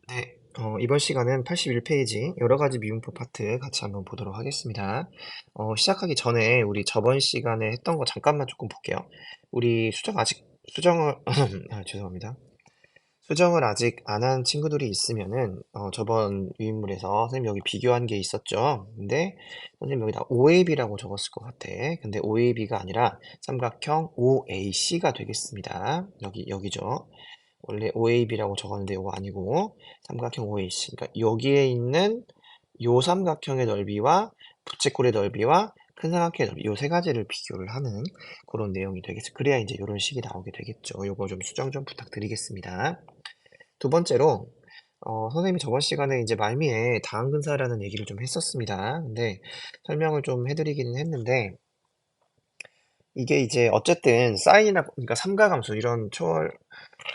네, 이번 시간은 81페이지 여러 가지 미분법 파트 같이 한번 보도록 하겠습니다. 시작하기 전에 우리 저번 시간에 했던 거 잠깐만 조금 볼게요. 우리 수정을, 죄송합니다. 수정을 아직 안 한 친구들이 있으면은, 저번 유인물에서 선생님 여기 비교한 게 있었죠. 근데 선생님 여기다 OAB라고 적었을 것 같아. 근데 OAB가 아니라 삼각형 OAC가 되겠습니다. 여기죠. 원래 OAB라고 적었는데 이거 아니고 삼각형 OAC. 그러니까 여기에 있는 요 삼각형의 넓이와 부채꼴의 넓이와 큰 삼각형의 넓이 요 세 가지를 비교를 하는 그런 내용이 되겠죠. 그래야 이제 이런 식이 나오게 되겠죠. 요거 좀 수정 좀 부탁드리겠습니다. 두 번째로 선생님이 저번 시간에 이제 말미에 다항근사라는 얘기를 좀 했었습니다. 근데 설명을 좀 해드리기는 했는데 이게 이제 어쨌든 사인이나 그러니까 삼가함수 이런 초월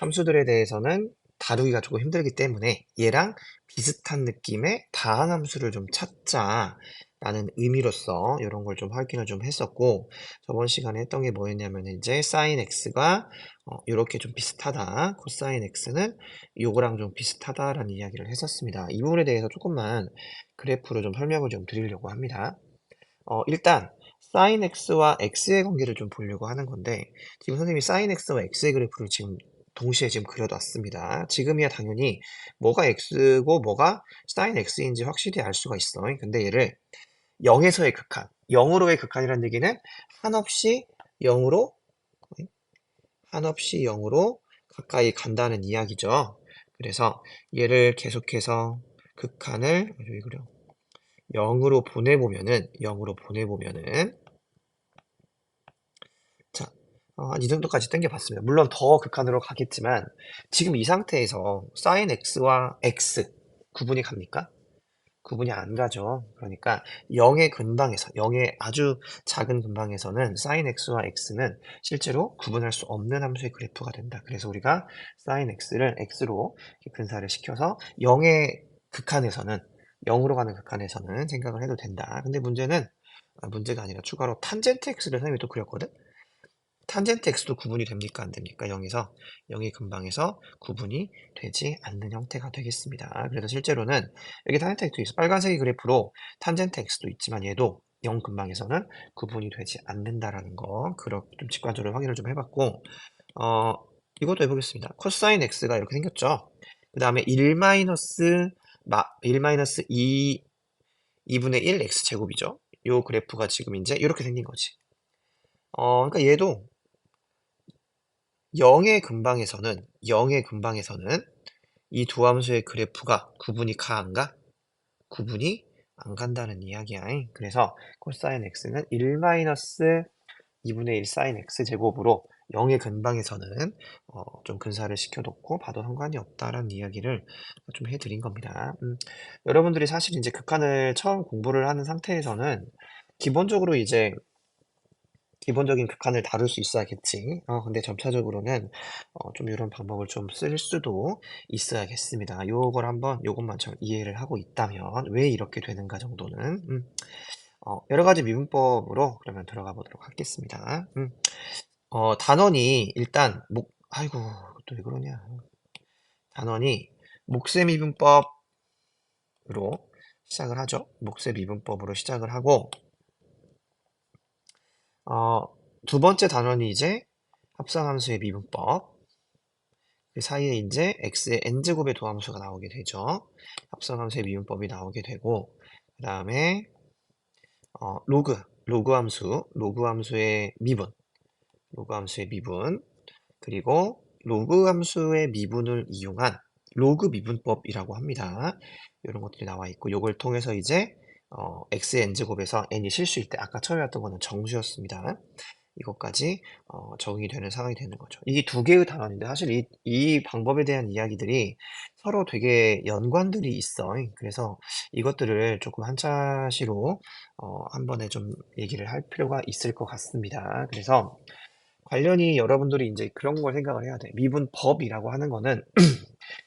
함수들에 대해서는 다루기가 조금 힘들기 때문에 얘랑 비슷한 느낌의 다항함수를 좀 찾자라는 의미로서 이런 걸 좀 확인을 좀 했었고 저번 시간에 했던 게 뭐였냐면 이제 sin x가 이렇게 좀 비슷하다 코사인 x는 요거랑 좀 비슷하다라는 이야기를 했었습니다. 이 부분에 대해서 조금만 그래프로 좀 설명을 좀 드리려고 합니다. 일단 sin x와 x의 관계를 좀 보려고 하는 건데 지금 선생님이 sin x와 x의 그래프를 지금 동시에 지금 그려놨습니다. 지금이야 당연히 뭐가 x고 뭐가 sin x인지 확실히 알 수가 있어. 근데 얘를 0에서의 극한, 0으로의 극한이라는 얘기는 한없이 0으로 한없이 0으로 가까이 간다는 이야기죠. 그래서 얘를 계속해서 극한을 여기 그려 0으로 보내보면은 자, 한 이 정도까지 당겨봤습니다. 물론 더 극한으로 가겠지만 지금 이 상태에서 sin x와 x 구분이 갑니까? 구분이 안 가죠. 그러니까 0의 근방에서 0의 아주 작은 근방에서는 sin x와 x는 실제로 구분할 수 없는 함수의 그래프가 된다. 그래서 우리가 sin x를 x로 근사를 시켜서 0의 극한에서는 0으로 가는 극한에서는 생각을 해도 된다. 근데 문제는 문제가 아니라 추가로 탄젠트 x를 선생님이 또 그렸거든. 탄젠트 x도 구분이 됩니까? 안 됩니까? 0에서 0의 근방에서 구분이 되지 않는 형태가 되겠습니다. 그래서 실제로는 여기 탄젠트 x도 있어. 빨간색의 그래프로 탄젠트 x도 있지만 얘도 0 근방에서는 구분이 되지 않는다라는 거. 그렇게 좀 직관적으로 확인을 좀 해봤고, 어, 이것도 해보겠습니다. 코사인 x가 이렇게 생겼죠. 그 다음에 1-2, 2분의 1 x제곱이죠. 요 그래프가 지금 이제 이렇게 생긴 거지. 그러니까 얘도 0의 근방에서는 이 두 함수의 그래프가 구분이 가, 안 가? 구분이 안 간다는 이야기야. 그래서 코사인 x는 1-2분의 1 사인 x 제곱으로 0의 근방에서는 좀 근사를 시켜놓고 봐도 상관이 없다라는 이야기를 좀 해드린 겁니다. 여러분들이 사실 이제 극한을 처음 공부를 하는 상태에서는 기본적으로 이제 기본적인 극한을 다룰 수 있어야겠지. 근데 점차적으로는 좀 이런 방법을 좀 쓸 수도 있어야겠습니다. 요것만 좀 이해를 하고 있다면 왜 이렇게 되는가 정도는 여러 가지 미분법으로 그러면 들어가 보도록 하겠습니다. 단원이 일단 아이고 또 왜 그러냐. 단원이 목세 미분법으로 시작을 하죠. 목세 미분법으로 시작을 하고 어, 두 번째 단원이 이제 합성함수의 미분법. 그 사이에 이제 x의 n제곱의 도함수가 나오게 되죠. 합성함수의 미분법이 나오게 되고, 그 다음에 로그 함수의 미분, 그리고 로그 함수의 미분을 이용한 로그 미분법이라고 합니다. 이런 것들이 나와 있고, 요걸 통해서 이제 x의 n제곱에서 n이 실수일 때 아까 처음에 했던 거는 정수였습니다. 이것까지 적용이 되는 상황이 되는 거죠. 이게 두 개의 단원인데 사실 이 방법에 대한 이야기들이 서로 되게 연관들이 있어. 그래서 이것들을 조금 한차시로 한 번에 좀 얘기를 할 필요가 있을 것 같습니다. 그래서 관련이 여러분들이 이제 그런 걸 생각을 해야 돼. 미분법이라고 하는 거는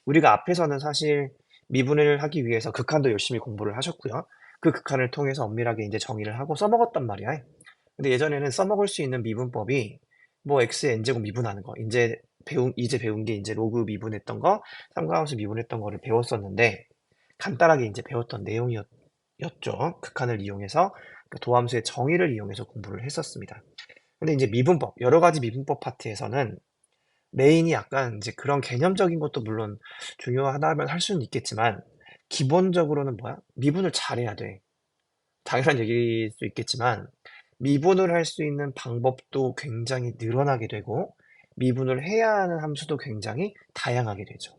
우리가 앞에서는 사실 미분을 하기 위해서 극한도 열심히 공부를 하셨고요. 그 극한을 통해서 엄밀하게 이제 정의를 하고 써먹었단 말이야. 근데 예전에는 써먹을 수 있는 미분법이 뭐 x의 n제곱 미분하는 거 이제 배운 게 이제 로그 미분했던 거, 삼각함수 미분했던 거를 배웠었는데 간단하게 이제 배웠던 내용이었죠. 극한을 이용해서 그 도함수의 정의를 이용해서 공부를 했었습니다. 근데 이제 미분법, 여러 가지 미분법 파트에서는 메인이 약간 이제 그런 개념적인 것도 물론 중요하다면 할 수는 있겠지만 기본적으로는 뭐야? 미분을 잘해야 돼. 당연한 얘기일 수 있겠지만 미분을 할 수 있는 방법도 굉장히 늘어나게 되고 미분을 해야 하는 함수도 굉장히 다양하게 되죠.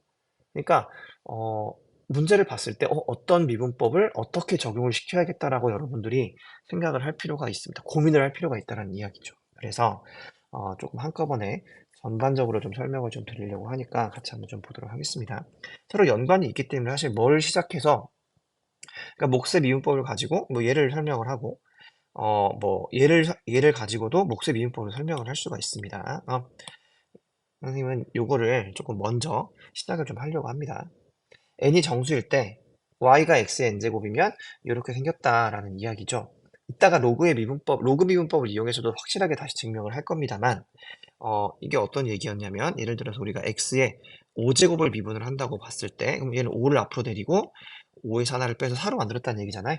그러니까 어, 문제를 봤을 때 어떤 미분법을 어떻게 적용을 시켜야겠다라고 여러분들이 생각을 할 필요가 있습니다. 고민을 할 필요가 있다는 이야기죠. 그래서 조금 한꺼번에 전반적으로 좀 설명을 좀 드리려고 하니까 같이 한번 좀 보도록 하겠습니다. 서로 연관이 있기 때문에 사실 뭘 시작해서 그러니까 몫의 미분법을 가지고 뭐 얘를 설명을 하고 뭐 얘를 가지고도 몫의 미분법을 설명을 할 수가 있습니다. 선생님은 요거를 조금 먼저 시작을 좀 하려고 합니다. n이 정수일 때 y가 x의 n제곱이면 이렇게 생겼다라는 이야기죠. 이따가 로그 미분법을 이용해서도 확실하게 다시 증명을 할 겁니다만 이게 어떤 얘기였냐면 예를 들어서 우리가 x의 5제곱을 미분을 한다고 봤을 때 그럼 얘는 5를 앞으로 데리고 5에서 하나를 빼서 4로 만들었다는 얘기잖아요.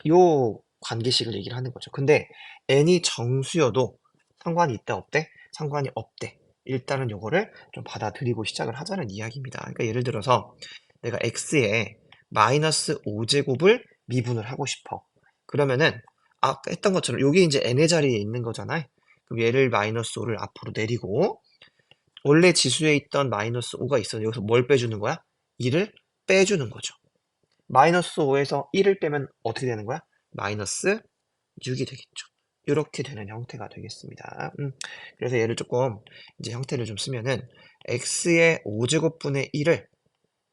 요 관계식을 얘기를 하는 거죠. 근데 n이 정수여도 상관이 있다 없대? 상관이 없대. 일단은 요거를 좀 받아들이고 시작을 하자는 이야기입니다. 그러니까 예를 들어서 내가 x에 마이너스 5제곱을 미분을 하고 싶어. 그러면은 아까 했던 것처럼 요게 이제 n의 자리에 있는 거잖아요. 그럼 얘를 마이너스 5를 앞으로 내리고 원래 지수에 있던 마이너스 5가 있었는데 여기서 뭘 빼주는 거야? 2를 빼주는 거죠. 마이너스 5에서 1을 빼면 어떻게 되는 거야? 마이너스 6이 되겠죠. 이렇게 되는 형태가 되겠습니다. 그래서 얘를 조금 이제 형태를 좀 쓰면은 x의 5제곱분의 1을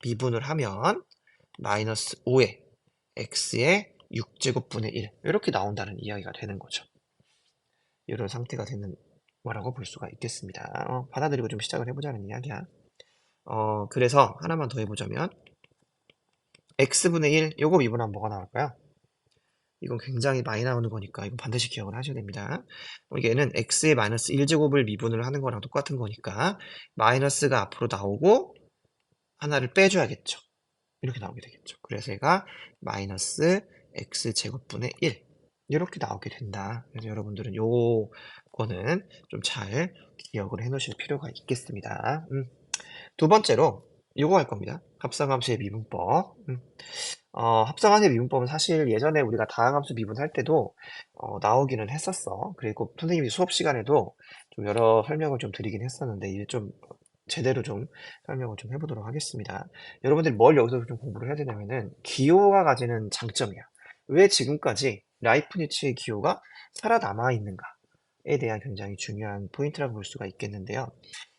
미분을 하면 마이너스 5에 x의 6제곱분의 1 이렇게 나온다는 이야기가 되는 거죠. 이런 상태가 되는 거라고 볼 수가 있겠습니다. 받아들이고 좀 시작을 해보자는 이야기야. 그래서 하나만 더 해보자면 x분의 1 요거 미분하면 뭐가 나올까요? 이건 굉장히 많이 나오는 거니까 이건 반드시 기억을 하셔야 됩니다. 얘는 x의 마이너스 1제곱을 미분을 하는 거랑 똑같은 거니까 마이너스가 앞으로 나오고 하나를 빼줘야겠죠. 이렇게 나오게 되겠죠. 그래서 얘가 마이너스 x제곱분의 1 이렇게 나오게 된다. 그래서 여러분들은 요거는 좀 잘 기억을 해 놓으실 필요가 있겠습니다. 두 번째로 요거 할 겁니다. 합성함수의 미분법. 합성함수의 미분법은 사실 예전에 우리가 다항함수 미분할 때도 나오기는 했었어. 그리고 선생님이 수업 시간에도 좀 여러 설명을 좀 드리긴 했었는데 이제 좀 제대로 좀 설명을 좀 해보도록 하겠습니다. 여러분들이 뭘 여기서 좀 공부를 해야 되냐면은 기호가 가지는 장점이야. 왜 지금까지 라이프니츠의 기호가 살아남아 있는가에 대한 굉장히 중요한 포인트라고 볼 수가 있겠는데요.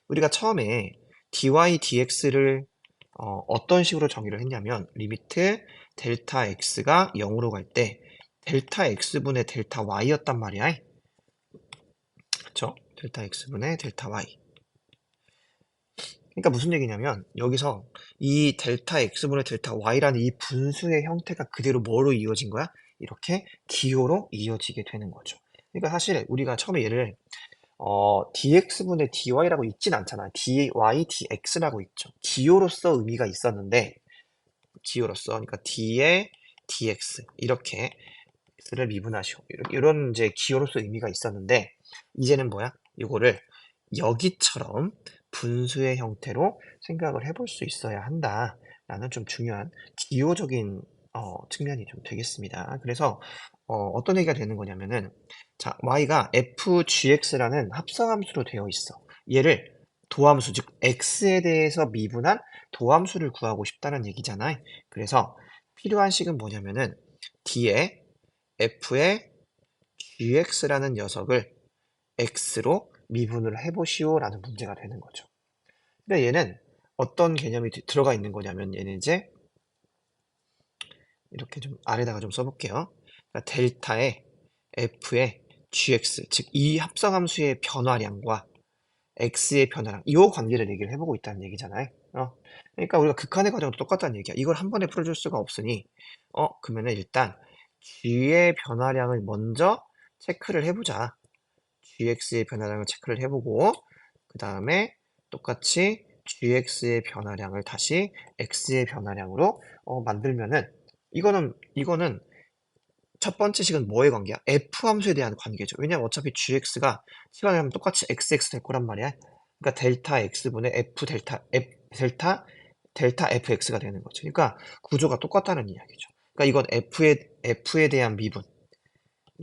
우리가 처음에 dy dx를 어떤 식으로 정의를 했냐면 리미트 델타 x가 0으로 갈 때 델타 x분의 델타 y였단 말이야. 그쵸? 델타 x분의 델타 y. 그러니까 무슨 얘기냐면 여기서 이 델타 x분의 델타 y라는 이 분수의 형태가 그대로 뭐로 이어진 거야? 이렇게 기호로 이어지게 되는 거죠. 그러니까 사실 우리가 처음에 얘를 dx분의 dy라고 읽진 않잖아. dy, dx라고 읽죠. 기호로서 의미가 있었는데 기호로서 그러니까 d에 dx 이렇게 x를 미분하시고 이런 이제 기호로서 의미가 있었는데 이제는 뭐야? 이거를 여기처럼 분수의 형태로 생각을 해볼 수 있어야 한다라는 좀 중요한 기호적인 측면이 좀 되겠습니다. 그래서 어떤 얘기가 되는 거냐면은 자 y가 fgx라는 합성함수로 되어 있어. 얘를 도함수 즉 x에 대해서 미분한 도함수를 구하고 싶다는 얘기잖아요. 그래서 필요한 식은 뭐냐면은 d에 f의 gx라는 녀석을 x로 미분을 해보시오라는 문제가 되는 거죠. 근데 얘는 어떤 개념이 들어가 있는 거냐면 얘는 이제 이렇게 좀 아래다가 좀 써볼게요. 그러니까 델타의 f의 gx 즉 이 합성함수의 변화량과 x의 변화량 이 관계를 얘기를 해보고 있다는 얘기잖아요. 그러니까 우리가 극한의 과정도 똑같다는 얘기야. 이걸 한 번에 풀어줄 수가 없으니 그러면은 일단 g의 변화량을 먼저 체크를 해보자. gx의 변화량을 체크를 해보고 그 다음에 똑같이 gx의 변화량을 다시 x의 변화량으로 만들면은 이거는 첫 번째 식은 뭐의 관계야? f 함수에 대한 관계죠. 왜냐면 어차피 gx가 시간을 하면 똑같이 xx 될 거란 말이야. 그러니까 델타 x분의 f 델타 fx가 되는 거죠. 그러니까 구조가 똑같다는 이야기죠. 그러니까 이건 f에 대한 미분,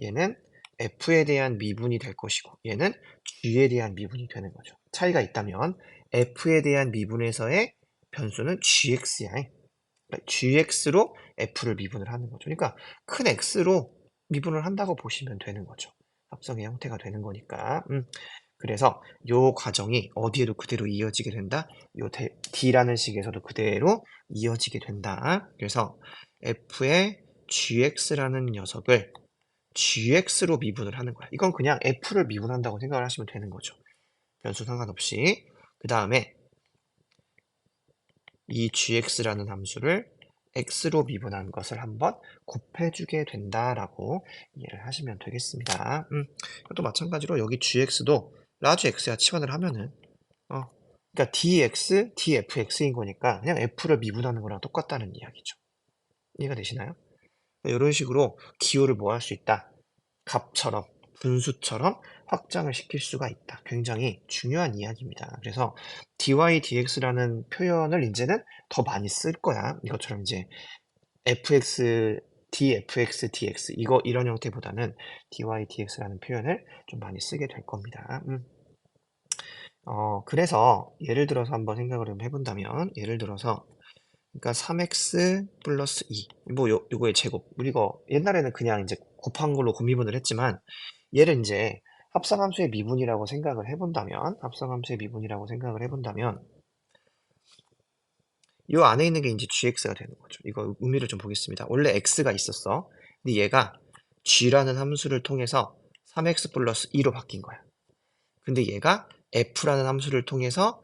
얘는 f에 대한 미분이 될 것이고 얘는 g에 대한 미분이 되는 거죠. 차이가 있다면 f에 대한 미분에서의 변수는 gx야. 그러니까 gx로 f를 미분을 하는 거죠. 그러니까 큰 x로 미분을 한다고 보시면 되는 거죠. 합성의 형태가 되는 거니까. 그래서 요 과정이 어디에도 그대로 이어지게 된다. 요 D라는 식에서도 그대로 이어지게 된다. 그래서 F의 GX라는 녀석을 GX로 미분을 하는 거야. 이건 그냥 F를 미분한다고 생각을 하시면 되는 거죠. 변수 상관없이. 그 다음에 이 GX라는 함수를 X로 미분한 것을 한번 곱해주게 된다라고 이해를 하시면 되겠습니다. 또 마찬가지로 여기 GX도 라지 X야 치환을 하면은 그러니까 dx, dfx인 거니까 그냥 f를 미분하는 거랑 똑같다는 이야기죠. 이해가 되시나요? 이런 식으로 기호를 뭐 할 수 있다? 값처럼, 분수처럼 확장을 시킬 수가 있다. 굉장히 중요한 이야기입니다. 그래서 dy, dx라는 표현을 이제는 더 많이 쓸 거야. 이것처럼 이제 fx, dfx, dx 이런 형태보다는 dy, dx라는 표현을 좀 많이 쓰게 될 겁니다. 그래서 예를 들어서 한번 생각을 좀 해본다면 예를 들어서 그러니까 3x 플러스 2 뭐 요거의 제곱 우리 이거 옛날에는 그냥 이제 곱한 걸로 곱미분을 했지만 얘를 이제 합성함수의 미분이라고 생각을 해본다면 요 안에 있는 게 이제 gx가 되는 거죠. 이거 의미를 좀 보겠습니다. 원래 x가 있었어. 근데 얘가 g라는 함수를 통해서 3x 플러스 2로 바뀐 거야. 근데 얘가 f라는 함수를 통해서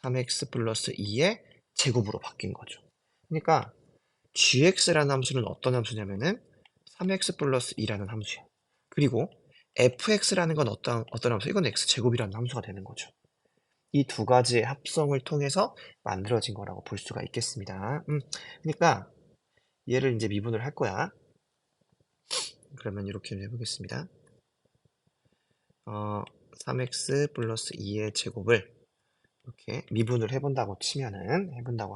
3x 플러스 2의 제곱으로 바뀐 거죠. 그러니까 gx라는 함수는 어떤 함수냐면은 3x 플러스 2라는 함수야. 그리고 fx라는 건 어떤 함수? 이건 x제곱이라는 함수가 되는 거죠. 이 두 가지의 합성을 통해서 만들어진 거라고 볼 수가 있겠습니다. 그러니까 얘를 이제 미분을 할 거야. 그러면 이렇게 해보겠습니다. 3x 플러스 2의 제곱을 이렇게 미분을 해본다고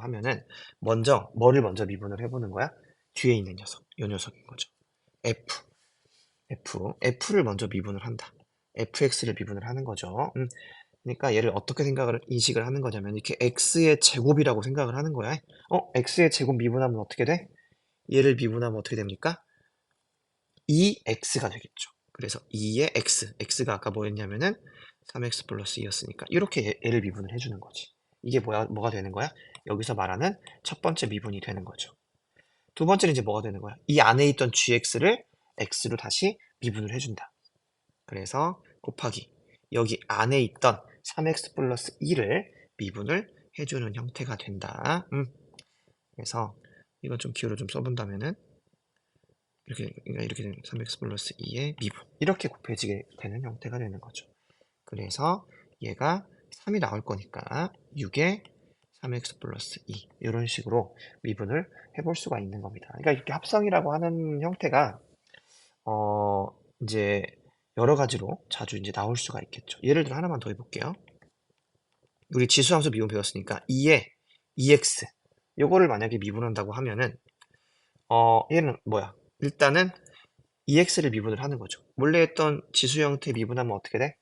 하면은 뭐를 먼저 미분을 해보는 거야? 뒤에 있는 녀석, 요 녀석인 거죠. F를 먼저 미분을 한다. fx를 미분을 하는 거죠. 그러니까 얘를 어떻게 인식을 하는 거냐면 이렇게 x의 제곱이라고 생각을 하는 거야. x의 제곱 미분하면 어떻게 돼? 얘를 미분하면 어떻게 됩니까? 2x가 되겠죠. 그래서 2의 x가 아까 뭐였냐면은 3x 플러스 2였으니까 이렇게 얘를 미분을 해주는 거지. 이게 뭐가 되는 거야? 여기서 말하는 첫 번째 미분이 되는 거죠. 두 번째는 이제 뭐가 되는 거야? 이 안에 있던 gx를 x로 다시 미분을 해준다. 그래서 곱하기 여기 안에 있던 3x 플러스 2를 미분을 해주는 형태가 된다. 그래서 이건 좀 기호를 좀 써본다면은 이렇게 되는 3x 플러스 2의 미분 이렇게 곱해지게 되는 형태가 되는 거죠. 그래서 얘가 3이 나올 거니까 6에 3x 플러스 2 이런 식으로 미분을 해볼 수가 있는 겁니다. 그러니까 이렇게 합성이라고 하는 형태가 이제 여러 가지로 자주 이제 나올 수가 있겠죠. 예를 들어 하나만 더 해볼게요. 우리 지수함수 미분 배웠으니까 2에 2x 요거를 만약에 미분한다고 하면은 얘는 뭐야? 일단은 2x를 미분을 하는 거죠. 원래 했던 지수 형태 미분하면 어떻게 돼?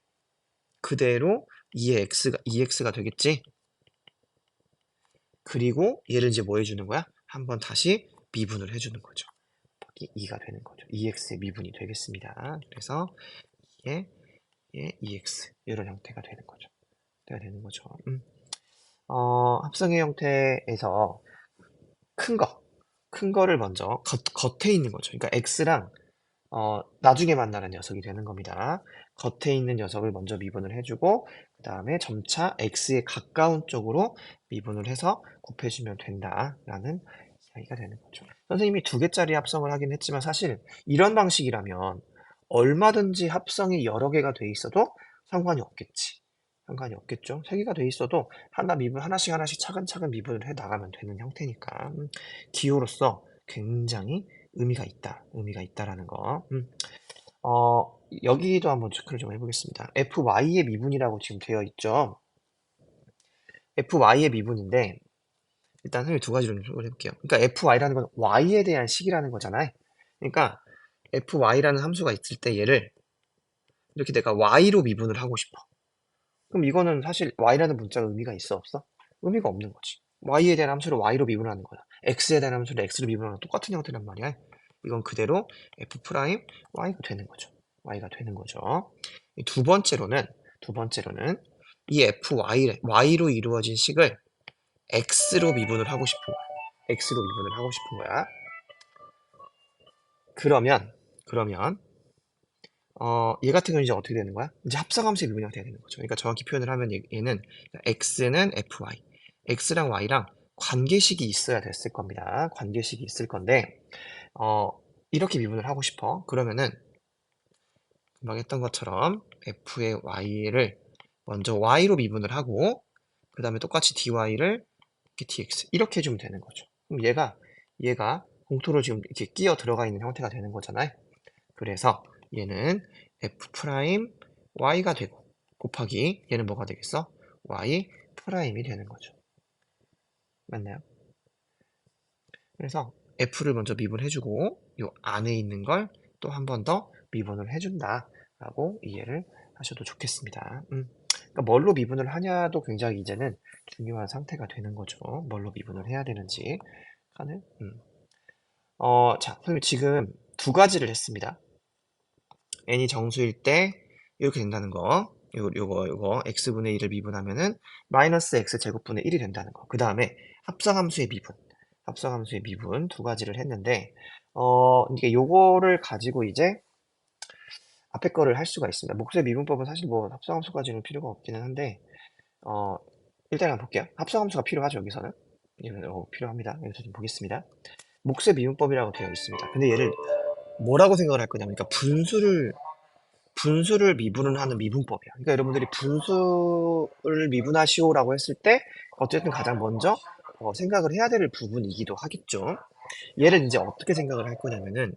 그대로 2x가 되겠지? 그리고 얘를 이제 뭐 해주는 거야? 한번 다시 미분을 해주는 거죠. 2가 되는 거죠. 2x의 미분이 되겠습니다. 그래서 2에 2x 이런 형태가 되는 거죠. 합성의 형태에서 큰 거를 먼저 겉에 있는 거죠. 그러니까 x랑 나중에 만나는 녀석이 되는 겁니다. 겉에 있는 녀석을 먼저 미분을 해주고 그 다음에 점차 x에 가까운 쪽으로 미분을 해서 곱해주면 된다라는 이야기가 되는 거죠. 선생님이 두 개짜리 합성을 하긴 했지만 사실 이런 방식이라면 얼마든지 합성이 여러 개가 돼 있어도 상관이 없겠지. 상관이 없겠죠. 세 개가 돼 있어도 하나씩 하나씩 차근차근 미분을 해 나가면 되는 형태니까. 기호로서 굉장히 의미가 있다라는 거. 여기도 한번 체크를 좀 해보겠습니다. fy의 미분이라고 지금 되어 있죠. fy의 미분인데 일단 선생님이 두 가지로 좀 설명을 해볼게요. 그러니까 fy라는 건 y에 대한 식이라는 거잖아요. 그러니까 fy라는 함수가 있을 때 얘를 이렇게 내가 y로 미분을 하고 싶어. 그럼 이거는 사실 y라는 문자가 의미가 있어 없어? 의미가 없는 거지. y에 대한 함수를 y로 미분하는 거야. x에 대한 함수를 x로 미분하는 거 똑같은 형태란 말이야. 이건 그대로 f 프라임 y가 되는 거죠. y가 되는 거죠. 두 번째로는 이 y로 이루어진 식을 x로 미분을 하고 싶은 거야. x로 미분을 하고 싶은 거야. 그러면 얘 같은 경우는 이제 어떻게 되는 거야? 이제 합성함수의 미분이 돼야 되는 거죠. 그러니까 정확히 표현을 하면 얘는 x는 fy, x랑 y랑 관계식이 있어야 됐을 겁니다. 관계식이 있을 건데 이렇게 미분을 하고 싶어. 그러면은 금방 했던 것처럼 f의 y를 먼저 y로 미분을 하고 그 다음에 똑같이 dy를 이렇게 dx 이렇게 해주면 되는 거죠. 그럼 얘가 공통으로 지금 이렇게 끼어 들어가 있는 형태가 되는 거잖아요. 그래서 얘는 f 프라임 y가 되고 곱하기 얘는 뭐가 되겠어? y 프라임이 되는 거죠. 맞나요? 그래서 f를 먼저 미분해주고 요 안에 있는 걸 또 한 번 더 미분을 해준다 라고 이해를 하셔도 좋겠습니다. 그러니까 뭘로 미분을 하냐도 굉장히 이제는 중요한 상태가 되는 거죠. 뭘로 미분을 해야 되는지 칸을 자, 선생님 지금 두 가지를 했습니다. n이 정수일 때 이렇게 된다는 거. 요거 x분의 1을 미분하면은 마이너스 x 제곱분의 1이 된다는 거. 그 다음에 합성함수의 미분 두 가지를 했는데 이게 요거를 가지고 이제 앞에 거를 할 수가 있습니다. 목수의 미분법은 사실 뭐 합성함수까지는 필요가 없기는 한데 일단 한번 볼게요. 합성함수가 필요하죠, 여기서는. 필요합니다. 여기서 좀 보겠습니다. 목수의 미분법이라고 되어 있습니다. 근데 얘를 뭐라고 생각을 할 거냐면, 그러니까 분수를 미분을 하는 미분법이야. 그러니까 여러분들이 분수를 미분하시오라고 했을 때 어쨌든 가장 먼저 생각을 해야 될 부분이기도 하겠죠. 얘를 이제 어떻게 생각을 할 거냐면은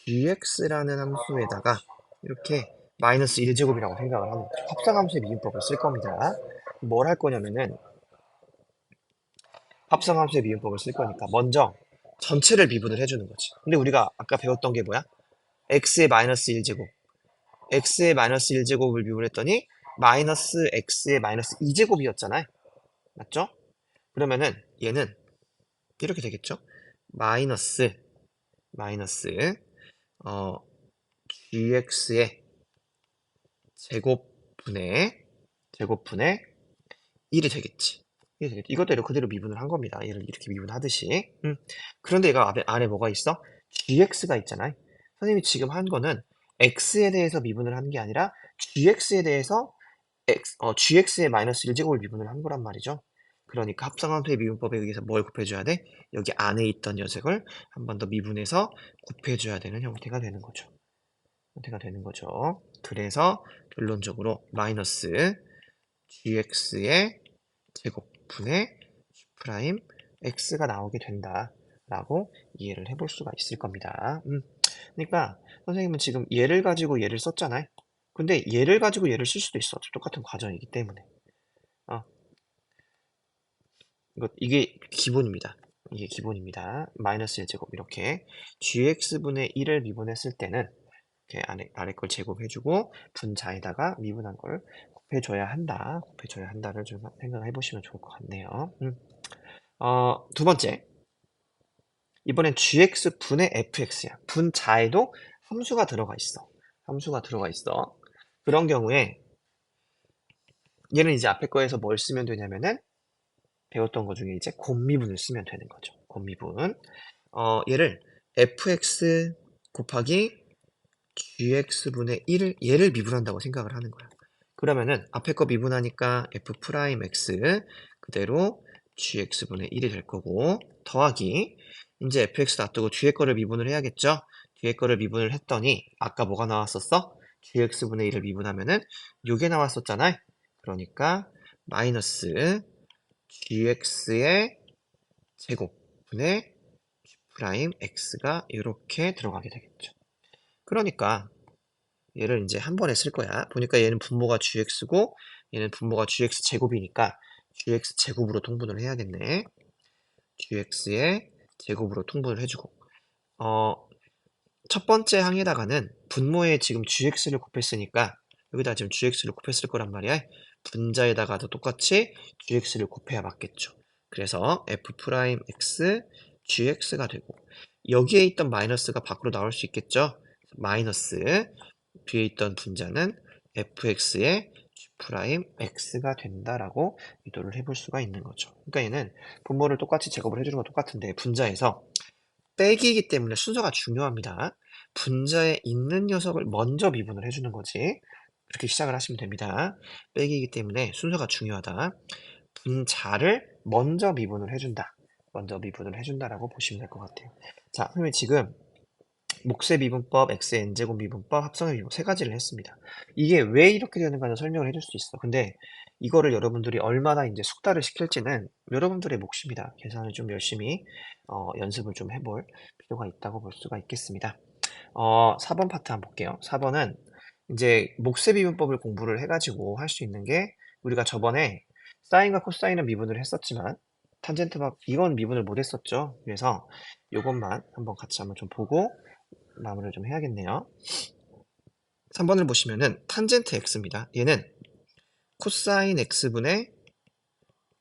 gx라는 함수에다가 이렇게 마이너스 1제곱이라고 생각을 하는 거죠. 합성함수의 미분법을 쓸 겁니다. 뭘 할 거냐면은 합성함수의 미분법을 쓸 거니까 먼저 전체를 미분을 해주는 거지. 근데 우리가 아까 배웠던 게 뭐야? x의 마이너스 1제곱 x의 마이너스 1제곱을 미분했더니 마이너스 x의 마이너스 2제곱이었잖아요. 맞죠? 그러면은 얘는 이렇게 되겠죠? 마이너스 gx의 제곱분의 1이 되겠지. 이것대로 그대로 미분을 한 겁니다. 얘를 이렇게 미분하듯이. 그런데 얘가 안에 뭐가 있어? gx가 있잖아요. 선생님이 지금 한 거는 x에 대해서 미분을 한 게 아니라 gx에 대해서 gx의 마이너스 1제곱을 미분을 한 거란 말이죠. 그러니까 합성함수의 미분법에 의해서 뭘 곱해줘야 돼? 여기 안에 있던 녀석을 한 번 더 미분해서 곱해줘야 되는 형태가 되는 거죠. 그래서 결론적으로 마이너스 gx의 제곱분의 G' x가 나오게 된다라고 이해를 해볼 수가 있을 겁니다. 그러니까 선생님은 지금 얘를 가지고 얘를 썼잖아요. 근데 얘를 가지고 얘를 쓸 수도 있어. 똑같은 과정이기 때문에. 이게 기본입니다. 마이너스 1제곱 이렇게 gx분의 1을 미분했을 때는 이렇게 아래 걸 제곱해주고 분자에다가 미분한 걸 곱해줘야 한다를 좀 생각해 보시면 좋을 것 같네요. 두 번째, 이번엔 gx분의 fx야. 분자에도 함수가 들어가 있어. 그런 경우에 얘는 이제 앞에 거에서 뭘 쓰면 되냐면은 배웠던 것 중에 이제 곱미분을 쓰면 되는 거죠. 곱미분. 얘를 fx 곱하기 gx분의 1을 얘를 미분한다고 생각을 하는 거야. 그러면은 앞에 거 미분하니까 f'x 그대로 gx분의 1이 될 거고 더하기 이제 fx 놔두고 뒤에 거를 미분을 해야겠죠. 뒤에 거를 미분을 했더니 아까 뭐가 나왔었어? gx분의 1을 미분하면은 요게 나왔었잖아. 그러니까 마이너스 gx의 제곱분의 g 프라임 x가 이렇게 들어가게 되겠죠. 그러니까 얘를 이제 한 번에 쓸 거야. 보니까 얘는 분모가 gx고 얘는 분모가 gx 제곱이니까 gx 제곱으로 통분을 해야겠네. gx의 제곱으로 통분을 해주고 첫 번째 항에다가는 분모에 지금 gx를 곱했으니까 여기다 지금 gx를 곱했을 거란 말이야. 분자에다가도 똑같이 gx를 곱해야 맞겠죠. 그래서 f'x gx가 되고 여기에 있던 마이너스가 밖으로 나올 수 있겠죠. 마이너스 뒤에 있던 분자는 fx의 g'x가 된다라고 유도를 해볼 수가 있는 거죠. 그러니까 얘는 분모를 똑같이 제곱을 해주는 건 똑같은데 분자에서 빼기이기 때문에 순서가 중요합니다. 분자에 있는 녀석을 먼저 미분을 해주는 거지. 그렇게 시작을 하시면 됩니다. 빼기이기 때문에 순서가 중요하다. 분자를 먼저 미분을 해준다. 먼저 미분을 해준다라고 보시면 될 것 같아요. 자, 그러면 지금 몫의 미분법, x의 n제곱 미분법, 합성의 미분 세 가지를 했습니다. 이게 왜 이렇게 되는가는 설명을 해줄 수 있어. 근데 이거를 여러분들이 얼마나 이제 숙달을 시킬지는 여러분들의 몫입니다. 계산을 좀 열심히 연습을 좀 해볼 필요가 있다고 볼 수가 있겠습니다. 4번 파트 한번 볼게요. 4번은 이제 몫의 미분법을 공부를 해가지고 할 수 있는 게 우리가 저번에 사인과 코사인은 미분을 했었지만 탄젠트 막 이건 미분을 못 했었죠. 그래서 이것만 한번 같이 한번 좀 보고 마무리를 좀 해야겠네요. 3번을 보시면은 탄젠트 x입니다. 얘는 코사인 x분의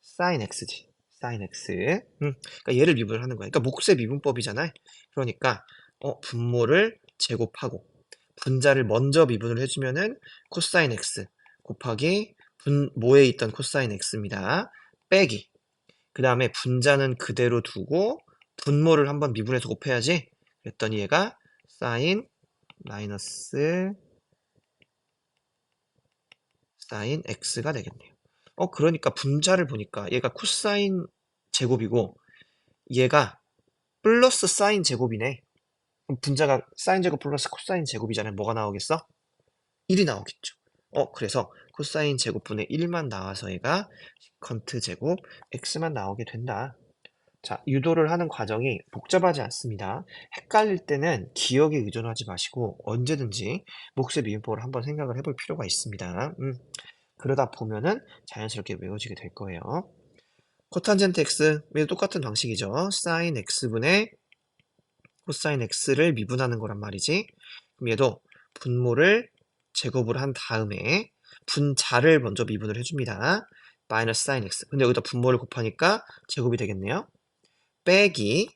사인 x지. 사인 x. 그러니까 얘를 미분을 하는 거야. 그러니까 몫의 미분법이잖아요. 그러니까 분모를 제곱하고 분자를 먼저 미분을 해주면은 코사인 x 곱하기 분모에 있던 코사인 x입니다. 빼기. 그 다음에 분자는 그대로 두고 분모를 한번 미분해서 곱해야지. 그랬더니 얘가 사인 마이너스 사인 x가 되겠네요. 그러니까 분자를 보니까 얘가 코사인 제곱이고 얘가 플러스 사인 제곱이네. 그럼 분자가 사인 제곱 플러스 코사인 제곱이잖아요. 뭐가 나오겠어? 1이 나오겠죠. 그래서 코사인 제곱분의 1만 나와서 얘가 시컨트 제곱 x만 나오게 된다. 자, 유도를 하는 과정이 복잡하지 않습니다. 헷갈릴 때는 기억에 의존하지 마시고 언제든지 몫의 미분법을 한번 생각을 해볼 필요가 있습니다. 그러다 보면은 자연스럽게 외워지게 될 거예요. 코탄젠트 x, 똑같은 방식이죠. 사인 x분의 코사인 x를 미분하는 거란 말이지. 그럼 얘도 분모를 제곱을 한 다음에 분자를 먼저 미분을 해줍니다. 마이너스 사인 x. 근데 여기다 분모를 곱하니까 제곱이 되겠네요. 빼기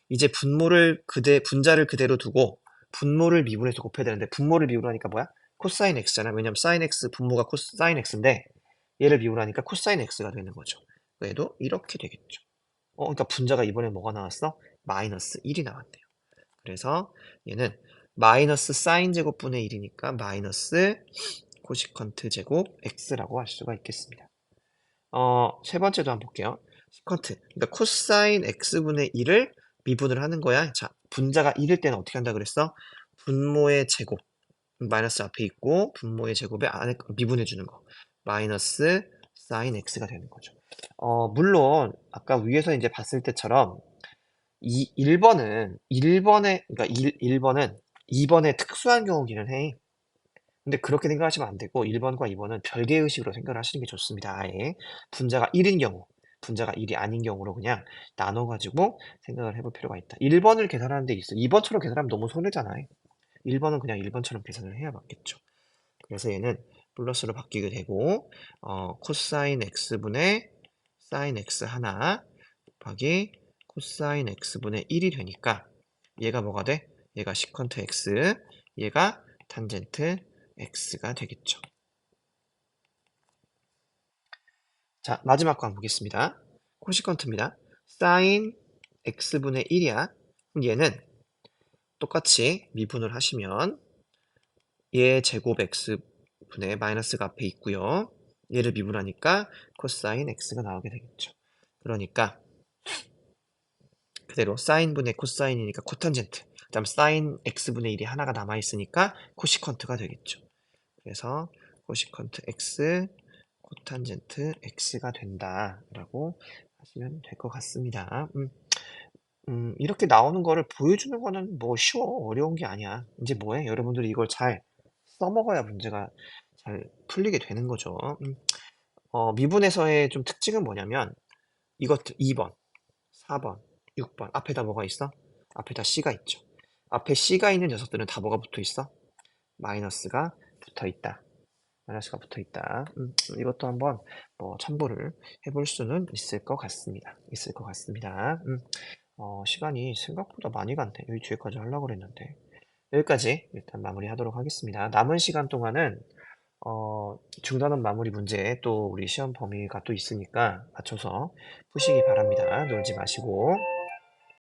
이제 분자를 그대로 두고 분모를 미분해서 곱해야 되는데 분모를 미분하니까 뭐야? 코사인 x잖아. 왜냐면 사인 x 분모가 코사인 x인데 얘를 미분하니까 코사인 x가 되는 거죠. 얘도 이렇게 되겠죠. 그러니까 분자가 이번에 뭐가 나왔어? 마이너스 1이 나왔네요. 그래서 얘는 마이너스 사인 제곱분의 1이니까 마이너스 코시컨트 제곱 x라고 할 수가 있겠습니다. 세 번째도 한번 볼게요. 시컨트. 그러니까 코사인 x분의 1을 미분을 하는 거야. 자, 분자가 1일 때는 어떻게 한다 그랬어? 분모의 제곱. 마이너스 앞에 있고 분모의 제곱에 안에 미분해 주는 거. 마이너스 사인 x가 되는 거죠. 물론 아까 위에서 이제 봤을 때처럼 이 1번의 그러니까 1번은 2번의 특수한 경우기는 해. 근데 그렇게 생각하시면 안 되고 1번과 2번은 별개 의식으로 생각을 하시는 게 좋습니다. 아예 분자가 1인 경우, 분자가 1이 아닌 경우로 그냥 나눠가지고 생각을 해볼 필요가 있다. 1번을 계산하는 데 있어. 2번처럼 계산하면 너무 손해잖아요. 1번은 그냥 1번처럼 계산을 해야 맞겠죠. 그래서 얘는 플러스로 바뀌게 되고 코사인 x분의 사인 x 하나 곱하기 코사인 x분의 1이 되니까 얘가 뭐가 돼? 얘가 시컨트 x, 얘가 탄젠트 x가 되겠죠. 자, 마지막 거 한번 보겠습니다. 코시컨트입니다. 사인 x분의 1이야. 그럼 얘는 똑같이 미분을 하시면 얘 제곱 x분의 마이너스가 앞에 있고요. 얘를 미분하니까 코사인 x가 나오게 되겠죠. 그러니까 그대로 사인분의 코사인이니까 코탄젠트. 그다음 사인 x분의 1이 하나가 남아 있으니까 코시컨트가 되겠죠. 그래서 코시컨트 x 코탄젠트 x가 된다라고 하시면 될 것 같습니다. 이렇게 나오는 거를 보여주는 거는 뭐 쉬워. 어려운 게 아니야. 이제 뭐 해? 여러분들이 이걸 잘 써먹어야 문제가 잘 풀리게 되는 거죠. 미분에서의 좀 특징은 뭐냐면 이것들 2번, 4번, 6번 앞에다 뭐가 있어? 앞에다 C가 있죠. 앞에 C가 있는 녀석들은 다 뭐가 붙어 있어? 마이너스가 붙어 있다. 마이너스가 붙어 있다. 이것도 한번 뭐 참고를 해볼 수는 있을 것 같습니다. 있을 것 같습니다. 시간이 생각보다 많이 갔네. 여기 뒤에까지 하려고 그랬는데. 여기까지 일단 마무리하도록 하겠습니다. 남은 시간 동안은 중단원 마무리 문제 또 우리 시험 범위가 또 있으니까 맞춰서 푸시기 바랍니다. 놀지 마시고.